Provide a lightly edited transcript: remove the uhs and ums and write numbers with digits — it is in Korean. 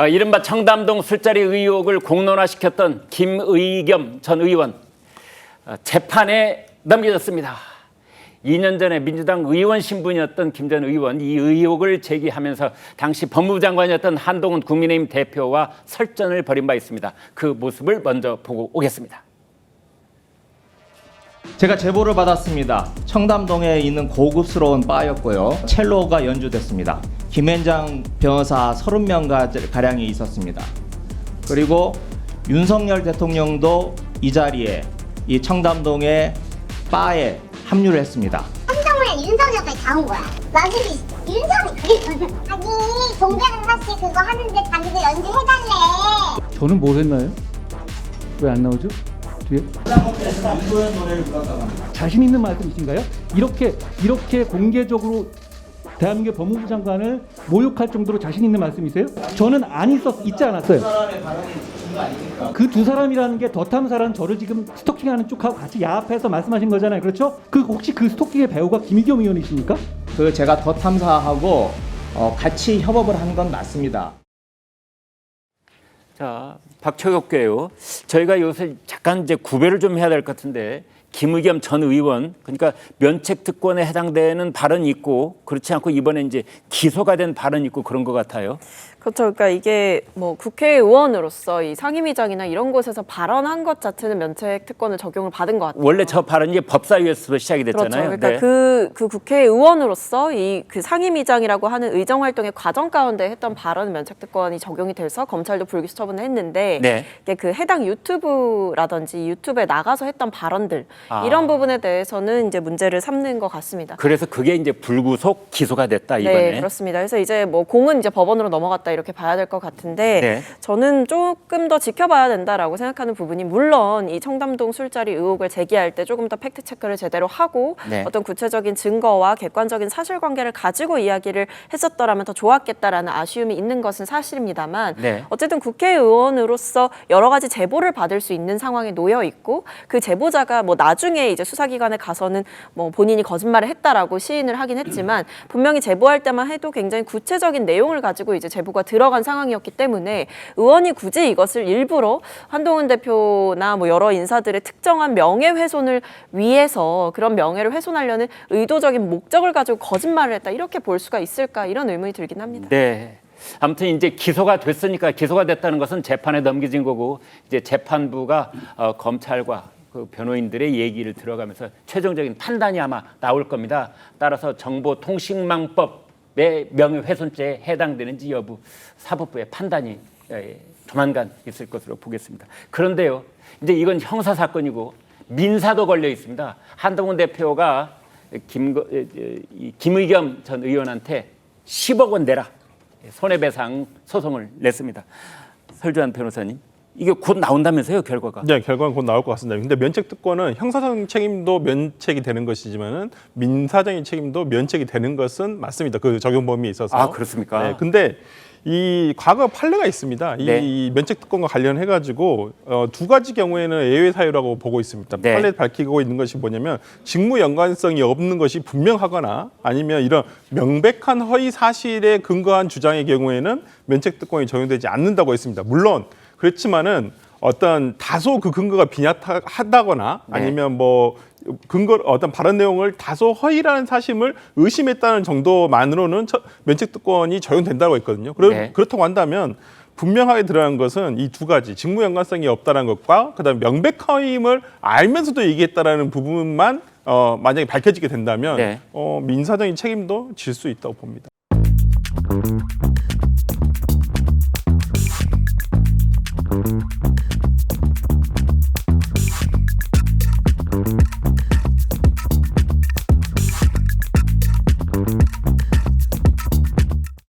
이른바 청담동 술자리 의혹을 공론화시켰던 김의겸 전 의원 재판에 넘겨졌습니다. 2년 전에 민주당 의원 신분이었던 김 전 의원 이 의혹을 제기하면서 당시 법무부 장관이었던 한동훈 국민의힘 대표와 설전을 벌인 바 있습니다. 그 모습을 먼저 보고 오겠습니다. 제가 제보를 받았습니다. 청담동에 있는 고급스러운 바였고요. 첼로가 연주됐습니다. 김앤장 변호사 30명가량이 있었습니다. 그리고 윤석열 대통령도 이 자리에 이 청담동의 바에 합류를 했습니다. 한동훈이랑 윤석열까지 다 온 거야. 나중에 윤석이 그게 아니 동백은 씨 그거 하는데 자기도 연주해달래. 저는 뭘 했나요? 왜 안 나오죠? 뒤에? 자신 있는 말씀이신가요? 이렇게 공개적으로 대한민국 법무부 장관을 모욕할 정도로 자신 있는 말씀이세요? 저는 있지 않았어요. 그 두 사람이라는 게 더 탐사라는 저를 지금 스토킹하는 쪽하고 같이 야합해서 말씀하신 거잖아요. 그렇죠? 혹시 그 스토킹의 배우가 김의겸 의원이십니까? 제가 더 탐사하고 같이 협업을 한 건 맞습니다. 자, 박초혁 교요. 저희가 요새 잠깐 이제 구별을 좀 해야 될 것 같은데 김의겸 전 의원 그러니까 면책 특권에 해당되는 발언이 있고 그렇지 않고 이번에 이제 기소가 된 발언이 있고 그런 것 같아요. 그렇죠. 그러니까 이게 뭐 국회의원으로서 이 상임위장이나 이런 곳에서 발언한 것 자체는 면책 특권을 적용을 받은 것 같아요. 원래 저 발언이 법사위에서 시작이 됐잖아요. 그렇죠. 그러니까 그 국회의원으로서 그 상임위장이라고 하는 의정 활동의 과정 가운데 했던 발언 면책 특권이 적용이 돼서 검찰도 불기소 처분을 했는데 네. 이게 그 해당 유튜브라든지 유튜브에 나가서 했던 발언들 이런 부분에 대해서는 이제 문제를 삼는 것 같습니다. 그래서 그게 이제 불구속 기소가 됐다 이번에. 네, 그렇습니다. 그래서 이제 뭐 공은 이제 법원으로 넘어갔다 이렇게 봐야 될 것 같은데 네. 저는 조금 더 지켜봐야 된다라고 생각하는 부분이 물론 이 청담동 술자리 의혹을 제기할 때 조금 더 팩트 체크를 제대로 하고 네. 어떤 구체적인 증거와 객관적인 사실관계를 가지고 이야기를 했었더라면 더 좋았겠다라는 아쉬움이 있는 것은 사실입니다만 네. 어쨌든 국회의원으로서 여러 가지 제보를 받을 수 있는 상황에 놓여 있고 그 제보자가 뭐 나중에 이제 수사기관에 가서는 뭐 본인이 거짓말을 했다라고 시인을 하긴 했지만 분명히 제보할 때만 해도 굉장히 구체적인 내용을 가지고 이제 제보가 들어간 상황이었기 때문에 의원이 굳이 이것을 일부러 한동훈 대표나 뭐 여러 인사들의 특정한 명예훼손을 위해서 그런 명예를 훼손하려는 의도적인 목적을 가지고 거짓말을 했다 이렇게 볼 수가 있을까 이런 의문이 들긴 합니다. 네. 아무튼 이제 기소가 됐으니까 기소가 됐다는 것은 재판에 넘겨진 거고 이제 재판부가 검찰과 그 변호인들의 얘기를 들어가면서 최종적인 판단이 아마 나올 겁니다. 따라서 정보통신망법의 명예훼손죄에 해당되는지 여부 사법부의 판단이 조만간 있을 것으로 보겠습니다. 그런데요, 이제 이건 형사 사건이고 민사도 걸려 있습니다. 한동훈 대표가 김의겸 전 의원한테 10억 원 내라 손해배상 소송을 냈습니다. 설주한 변호사님. 이게 곧 나온다면서요, 결과가? 네, 결과는 곧 나올 것 같습니다. 근데 면책 특권은 형사적인 책임도 면책이 되는 것이지만은 민사적인 책임도 면책이 되는 것은 맞습니다. 그 적용 범위에 있어서. 아, 그렇습니까? 네, 근데 이 과거 판례가 있습니다. 네. 이 면책 특권과 관련해 가지고 두 가지 경우에는 예외 사유라고 보고 있습니다. 네. 판례 밝히고 있는 것이 뭐냐면 직무 연관성이 없는 것이 분명하거나 아니면 이런 명백한 허위 사실에 근거한 주장의 경우에는 면책 특권이 적용되지 않는다고 했습니다. 물론 그렇지만은 어떤 다소 그 근거가 빈약하다거나 네. 아니면 뭐 어떤 발언 내용을 다소 허위라는 사실을 의심했다는 정도만으로는 면책 특권이 적용된다고 했거든요. 네. 그렇다고 한다면 분명하게 드러난 것은 이 두 가지 직무 연관성이 없다는 것과 그다음에 명백함을 알면서도 얘기했다라는 부분만 만약에 밝혀지게 된다면 네. 민사적인 책임도 질 수 있다고 봅니다.